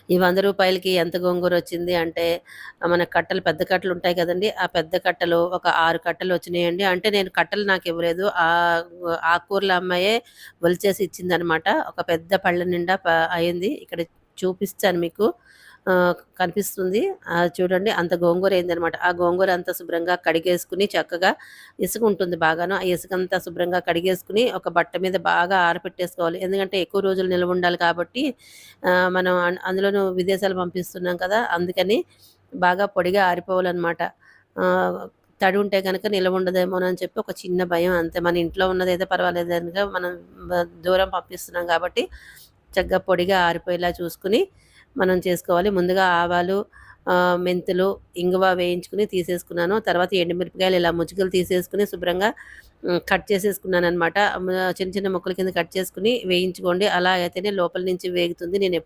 ఈ రూ. 100కి ఎంత గోంగూరొచ్చింది అంటే, మన కట్టలు పెద్ద కట్టలుంటాయి కదండీ! ఆ పెద్ద కట్టలు ఒక 6 కట్టలొచ్చినియండి. అంటే నేను కట్టలు నాకివ్వలేదు. ఆకుకూరల అమ్మాయే ఒలిచేసి ఇచ్చిందనమాట. ఒక పెద్ద పళ్ళ నిండా అయింది. ఇక్కడ చూపిస్తాను మీకు. కనిపిస్తుంది. చూడండి అంత గోంగూర అయిందనమాట. ఆ గోంగూర అంతా శుభ్రంగా కడిగేసుకొని చక్కగా ఇసుకుంటుంది బాగాను. ఆ ఇసుకంతా శుభ్రంగా కడిగేసుకొని ఒక బట్ట మీద బాగా ఆరపెట్టేసుకోవాలి. ఎందుకంటే ఎక్కువ రోజులు నిలవుండాలి కాబట్టి మనం అందులోనూ విదేశాలు పంపిస్తున్నాం కదా! అందుకని బాగా పొడిగా ఆరిపోవాలనమాట. ఆహ్, తడి ఉంటే గనక నిలవుండదేమోనని చెప్పి ఒక చిన్న భయం అంతే. మన ఇంట్లో ఉన్నదైతే పర్వాలేదనిగా మనం దూరం పంపిస్తున్నాం కాబట్టి చక్కగా పొడిగా ఆరిపోయేలా చూసుకొని మనం చేసుకోవాలి. ముందుగా ఆవాలు, మెంతులు, ఇంగువ వేయించుకొని తీసేసుకున్నాను. తర్వాత ఎండుమిరపకాయలు ఇలా ముచ్చుకలు తీసేసుకొని శుభ్రంగా కట్ చేసేసుకున్నాననమాట. చిన్న చిన్న ముక్కల కింద కట్ చేసుకొని వేయించుకోండి. అలా అయితేనే లోపల నుంచి వేగుతుంది. నేనెప్పుడు